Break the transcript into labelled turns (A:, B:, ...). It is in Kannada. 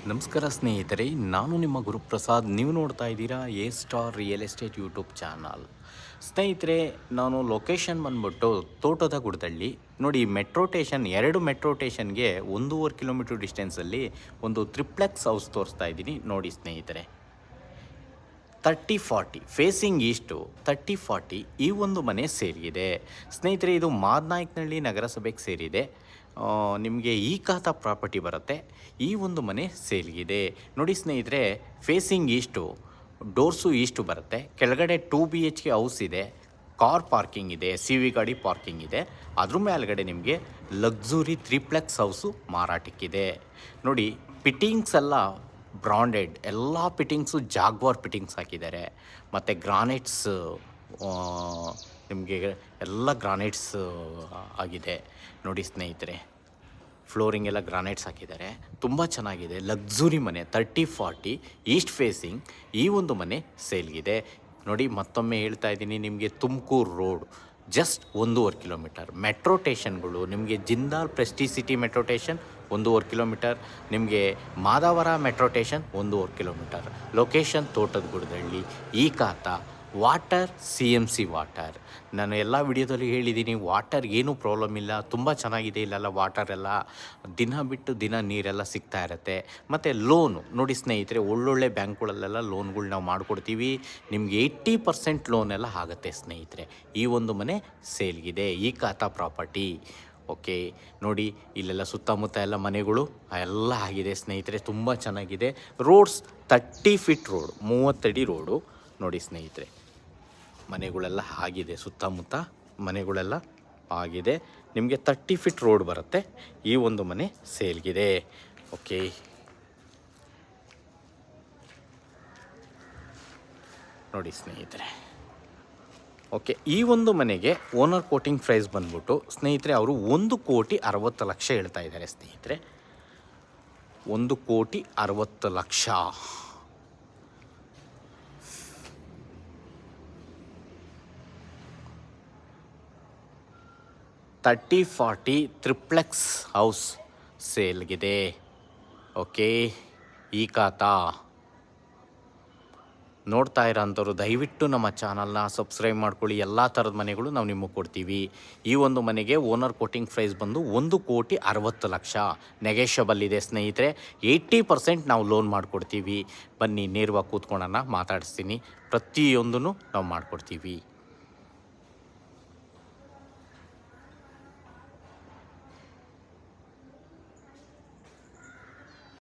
A: ನಮಸ್ಕಾರ ಸ್ನೇಹಿತರೆ, ನಾನು ನಿಮ್ಮ ಗುರುಪ್ರಸಾದ್. ನೀವು ನೋಡ್ತಾ ಇದ್ದೀರಾ A star real estate YouTube channel. ಸ್ನೇಹಿತರೆ, ನಾನು ಲೊಕೇಶನ್ ಬಂದ್ಬಿಟ್ಟು ತೋಟದ ಗುಡ್ದಳ್ಳಿ. ನೋಡಿ, ಮೆಟ್ರೋ ಸ್ಟೇಷನ್ 2 ಮೆಟ್ರೋ ಸ್ಟೇಷನ್ಗೆ 1.5 ಕಿಲೋಮೀಟರ್ ಡಿಸ್ಟೆನ್ಸಲ್ಲಿ ಒಂದು ಟ್ರಿಪ್ಲೆಕ್ಸ್ ಹೌಸ್ ತೋರಿಸ್ತಾ ಇದ್ದೀನಿ. ನೋಡಿ ಸ್ನೇಹಿತರೆ, 30-40 ಫೇಸಿಂಗ್ ಈಸ್ಟು 30-40 ಈ ಒಂದು ಮನೆ ಸೇರಿದೆ. ಸ್ನೇಹಿತರೆ, ಇದು ಮಾದನಾಯಕನಹಳ್ಳಿ ನಗರಸಭೆಗೆ ಸೇರಿದೆ. ನಿಮಗೆ ಈ ಖಾತಾ ಪ್ರಾಪರ್ಟಿ ಬರುತ್ತೆ. ಈ ಒಂದು ಮನೆ ಸೇಲ್ಗಿದೆ. ನೋಡಿ ಸ್ನೇಹಿತರೆ, ಫೇಸಿಂಗ್ ಈಸ್ಟು, ಡೋರ್ಸು ಈಸ್ಟು ಬರುತ್ತೆ. ಕೆಳಗಡೆ 2 BHK ಹೌಸ್ ಇದೆ, ಕಾರ್ ಪಾರ್ಕಿಂಗ್ ಇದೆ, CV ಗಾಡಿ ಪಾರ್ಕಿಂಗ್ ಇದೆ. ಅದ್ರ ಮೇಲ್ಗಡೆ ನಿಮಗೆ ಲಕ್ಸುರಿ ತ್ರಿಪ್ಲೆಕ್ಸ್ ಹೌಸು ಮಾರಾಟಕ್ಕಿದೆ. ನೋಡಿ, ಫಿಟ್ಟಿಂಗ್ಸ್ ಎಲ್ಲ ಬ್ರಾಂಡೆಡ್, ಎಲ್ಲ ಫಿಟ್ಟಿಂಗ್ಸು ಜಾಗ್ವಾರ್ ಫಿಟ್ಟಿಂಗ್ಸ್ ಹಾಕಿದ್ದಾರೆ. ಮತ್ತು ಗ್ರಾನೈಟ್ಸ್ ನಿಮಗೆ ಎಲ್ಲ ಗ್ರಾನೈಟ್ಸ್ ಆಗಿದೆ. ನೋಡಿ ಸ್ನೇಹಿತರೆ, ಫ್ಲೋರಿಂಗ್ ಎಲ್ಲ ಗ್ರಾನೈಟ್ಸ್ ಹಾಕಿದ್ದಾರೆ. ತುಂಬ ಚೆನ್ನಾಗಿದೆ, ಲಕ್ಸುರಿ ಮನೆ. 30-40 ಈಸ್ಟ್ ಫೇಸಿಂಗ್ ಈ ಒಂದು ಮನೆ ಸೇಲ್ಗಿದೆ. ನೋಡಿ, ಮತ್ತೊಮ್ಮೆ ಹೇಳ್ತಾ ಇದ್ದೀನಿ, ನಿಮಗೆ Tumakuru road just 1.5 kilometre. Metro ಸ್ಟೇಷನ್ಗಳು ನಿಮಗೆ Jindal Prestige City metro station 1.5 kilometre, ನಿಮಗೆ Madavara metro station 1.5 kilometre. Location Thotada Guddahalli. ಈ ಖಾತಾ ವಾಟರ್ CMC ವಾಟರ್. ನಾನು ಎಲ್ಲ ವಿಡಿಯೋದಲ್ಲಿ ಹೇಳಿದ್ದೀನಿ, ವಾಟರ್ ಏನೂ ಪ್ರಾಬ್ಲಮ್ ಇಲ್ಲ, ತುಂಬ ಚೆನ್ನಾಗಿದೆ. ಇಲ್ಲೆಲ್ಲ ವಾಟರ್ ಎಲ್ಲ ದಿನ ಬಿಟ್ಟು ದಿನ ನೀರೆಲ್ಲ ಸಿಗ್ತಾ ಇರುತ್ತೆ. ಮತ್ತು ಲೋನು ನೋಡಿ ಸ್ನೇಹಿತರೆ, ಒಳ್ಳೊಳ್ಳೆ ಬ್ಯಾಂಕ್ಗಳಲ್ಲೆಲ್ಲ ಲೋನ್ಗಳು ನಾವು ಮಾಡಿಕೊಡ್ತೀವಿ. ನಿಮಗೆ 80% ಲೋನೆಲ್ಲ ಆಗುತ್ತೆ ಸ್ನೇಹಿತರೆ. ಈ ಒಂದು ಮನೆ ಸೇಲ್ಗಿದೆ, ಈ ಖಾತಾ ಪ್ರಾಪರ್ಟಿ. ಓಕೆ, ನೋಡಿ, ಇಲ್ಲೆಲ್ಲ ಸುತ್ತಮುತ್ತ ಎಲ್ಲ ಮನೆಗಳು ಎಲ್ಲ ಆಗಿದೆ ಸ್ನೇಹಿತರೆ. ತುಂಬ ಚೆನ್ನಾಗಿದೆ. ರೋಡ್ಸ್ 30 ಫೀಟ್ ರೋಡ್, 30 ಅಡಿ ರೋಡು. ನೋಡಿ ಸ್ನೇಹಿತರೆ, ಮನೆಗಳೆಲ್ಲ ಆಗಿದೆ, ಸುತ್ತಮುತ್ತ ಮನೆಗಳೆಲ್ಲ ಆಗಿದೆ. ನಿಮಗೆ 30 ಫೀಟ್ ರೋಡ್ ಬರುತ್ತೆ. ಈ ಒಂದು ಮನೆ ಸೇಲ್ಗಿದೆ. ಓಕೆ, ನೋಡಿ ಸ್ನೇಹಿತರೆ. ಓಕೆ, ಈ ಒಂದು ಮನೆಗೆ ಓನರ್ ಕೋಟಿಂಗ್ ಪ್ರೈಸ್ ಬಂದ್ಬಿಟ್ಟು ಸ್ನೇಹಿತರೆ, ಅವರು 1,60,00,000 ಹೇಳ್ತಾ ಇದ್ದಾರೆ ಸ್ನೇಹಿತರೆ. 1,60,00,000. 30-40 ಟ್ರಿಪ್ಲೆಕ್ಸ್ ಹೌಸ್ ಸೇಲ್ಗಿದೆ. ಓಕೆ, ಈ ಖಾತಾ ನೋಡ್ತಾ ಇರೋಂಥವ್ರು ದಯವಿಟ್ಟು ನಮ್ಮ ಚಾನಲ್ನ ಸಬ್ಸ್ಕ್ರೈಬ್ ಮಾಡ್ಕೊಳ್ಳಿ. ಎಲ್ಲ ಥರದ ಮನೆಗಳು ನಾವು ನಿಮಗೆ ಕೊಡ್ತೀವಿ. ಈ ಒಂದು ಮನೆಗೆ ಓನರ್ ಕೋಟಿಂಗ್ ಪ್ರೈಸ್ ಬಂದು 1,60,00,000 ನೆಗೆಷಬಲ್ ಇದೆ ಸ್ನೇಹಿತರೆ. 80% ನಾವು ಲೋನ್ ಮಾಡಿಕೊಡ್ತೀವಿ. ಬನ್ನಿ, ನೇರವಾಗಿ ಕೂತ್ಕೊಳ್ಳೋಣ, ಮಾತಾಡಿಸ್ತೀನಿ. ಪ್ರತಿಯೊಂದೂ ನಾವು ಮಾಡಿಕೊಡ್ತೀವಿ.